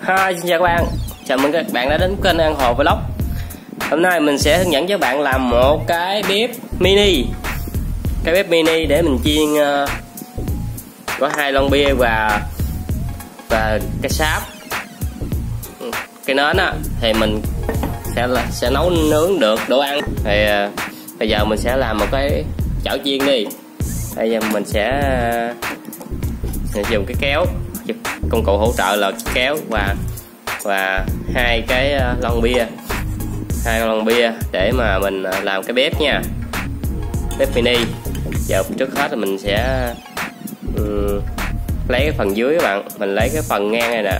Hi, xin chào các bạn. Chào mừng các bạn đã đến kênh An Hồ Vlog. Hôm nay mình sẽ hướng dẫn cho các bạn làm một cái bếp mini. Cái bếp mini để mình chiên có 2 lon bia và cái sáp. Cái nến á thì mình sẽ nấu nướng được đồ ăn. Thì bây giờ mình sẽ làm một cái chảo chiên đi. Bây giờ mình sẽ dùng cái kéo, công cụ hỗ trợ là kéo và 2 cái lon bia, 2 lon bia để mà mình làm cái bếp nha, bếp mini. Giờ trước hết là mình sẽ lấy cái phần dưới các bạn, mình lấy cái phần ngang này nè,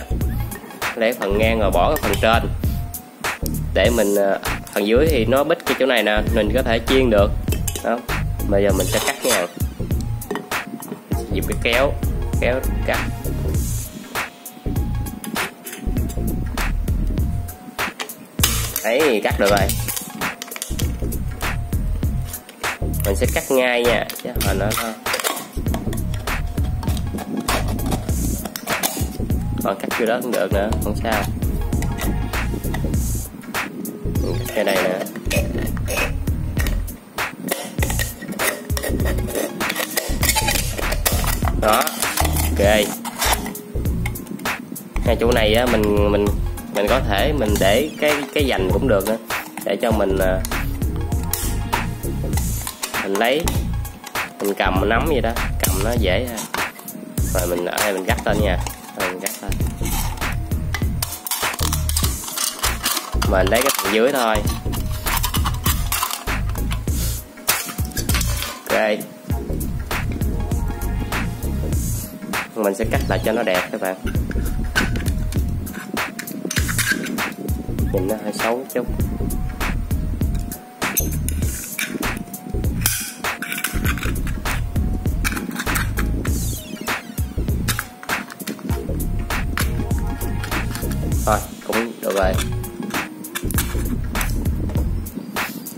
lấy phần ngang rồi bỏ cái phần trên để mình phần dưới thì nó bít cái chỗ này nè, mình có thể chiên được đó. Bây giờ mình sẽ cắt nha, dùng cái kéo cắt. Đấy, cắt được rồi. Mình sẽ cắt ngay nha, chứ hồi nó thôi. Còn cắt vô đó cũng được nữa, không sao. Mình cắt cái đây nè. Đó, ok. Hai chỗ này á, mình có thể mình để cái dành cũng được nữa, để cho mình lấy, mình cầm mình nắm vậy đó, cầm nó dễ ha. Rồi mình ở đây mình cắt lên nha, rồi mình cắt lên. Mình lấy cái phần dưới thôi. Ok. Mình sẽ cắt lại cho nó đẹp các bạn. Nhìn nó hơi xấu chút. Thôi cũng được rồi,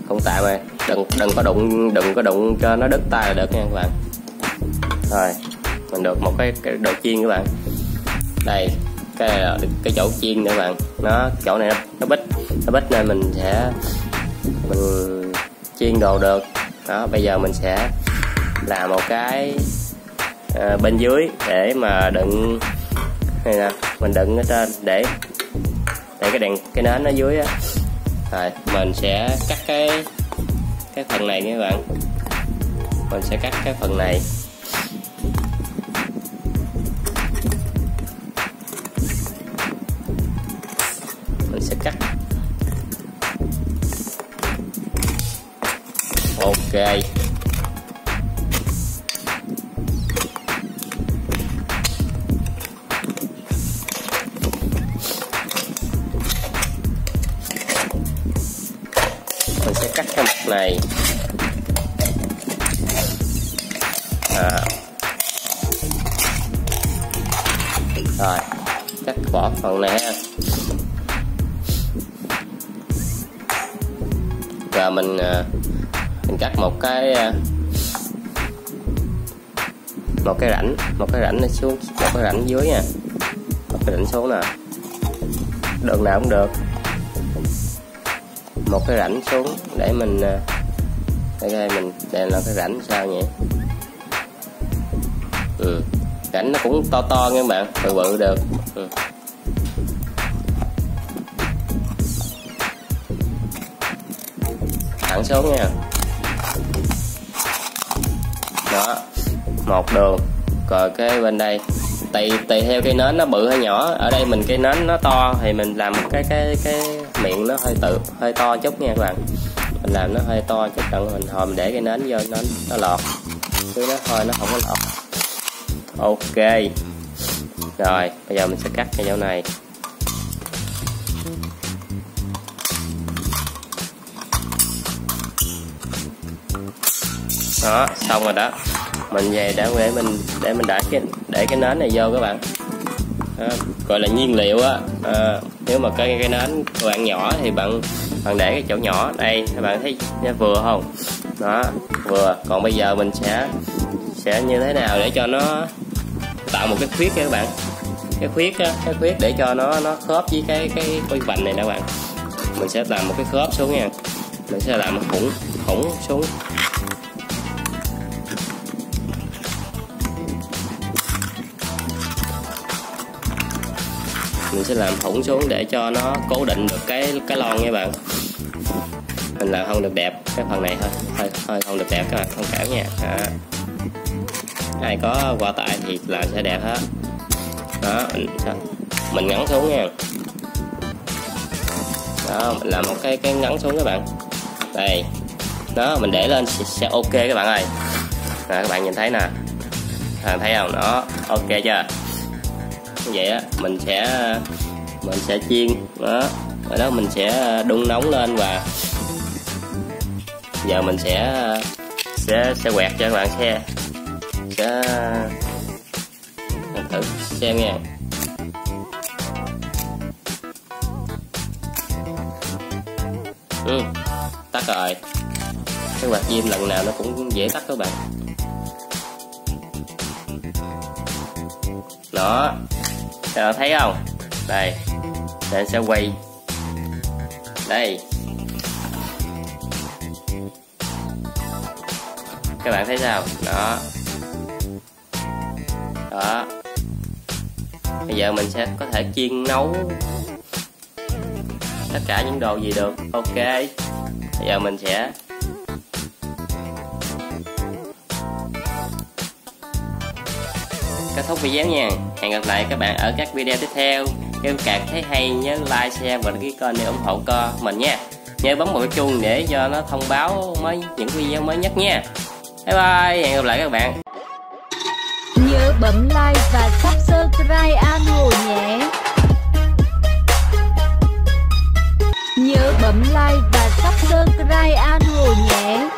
cũng tạm rồi, đừng có đụng cho nó đứt tay là được nha các bạn. Rồi mình được một cái đồ chiên các bạn. Đây, cái chỗ chiên nữa các bạn, nó chỗ này nó bít nên mình chiên đồ được đó. Bây giờ mình sẽ làm một cái bên dưới để mà đựng này nè, mình đựng ở trên để cái nến ở dưới á. Rồi mình sẽ cắt cái phần này nha các bạn, mình sẽ cắt cái phần này. Mình sẽ cắt. Ok. Mình sẽ cắt cái mặt này. Rồi, cắt bỏ phần này ha. Và mình cắt một cái rãnh nó xuống, một cái rãnh dưới nha, một cái rãnh xuống nè, đường nào cũng được, một cái rãnh xuống để mình đây mình để là cái rãnh sao nhỉ. Rãnh nó cũng to nha các bạn, bự được. Thẳng xuống nha. Đó, một đường. Rồi cái bên đây tùy theo cái nến nó bự hay nhỏ. Ở đây mình cái nến nó to thì mình làm cái miệng nó hơi to chút nha các bạn. Mình làm nó hơi to chút, đặng mình hồi mình để cái nến vô nó lọt, chứ nó thôi nó không có lọt. Ok. Rồi bây giờ mình sẽ cắt cái chỗ này. Đó, xong rồi đó. Mình về để mình để cái nến này vô các bạn. Đó, gọi là nhiên liệu á. Nếu mà cái nến bạn nhỏ thì bạn để cái chỗ nhỏ đây, các bạn thấy vừa không? Đó, vừa. Còn bây giờ mình sẽ như thế nào để cho nó tạo một cái khuyết nha các bạn. khuyết á, cái khuyết để cho nó khớp với cái vành này nè các bạn. Mình sẽ làm một cái khớp xuống nha. Mình sẽ làm một khủng xuống. Mình sẽ làm thủng xuống để cho nó cố định được cái lon nha bạn. Mình làm không được đẹp cái phần này thôi không được đẹp các bạn, không cảm nha. Ai có qua tại thì làm sẽ đẹp hết. Đó, mình ngắn xuống nha. Đó, mình làm một cái ngắn xuống các bạn. Đây. Đó, mình để lên sẽ ok các bạn ơi. Các bạn nhìn thấy nè. Thấy không? Đó, ok chưa? Như vậy á, mình sẽ chiên đó. Rồi đó mình sẽ đun nóng lên và giờ mình sẽ quẹt cho các bạn xem. Sẽ thử xem nha. Tắt rồi. Cái quạt diêm lần nào nó cũng dễ tắt các bạn. Đó, các bạn thấy không? Đây, mình sẽ quay. Đây, các bạn thấy sao? Đó, đó. Bây giờ mình sẽ có thể chiên nấu tất cả những đồ gì được. Ok, bây giờ mình sẽ kết thúc video nha. Hẹn gặp lại các bạn ở các video tiếp theo. Nếu các thấy hay nhớ like, share và đăng ký kênh để ủng hộ mình nha. Nhớ bấm vào cái chuông để cho nó thông báo những video mới nhất nha. Bye bye, hẹn gặp lại các bạn. Nhớ bấm like và subscribe An Hồ nhé. Nhớ bấm like và subscribe An Hồ nhé.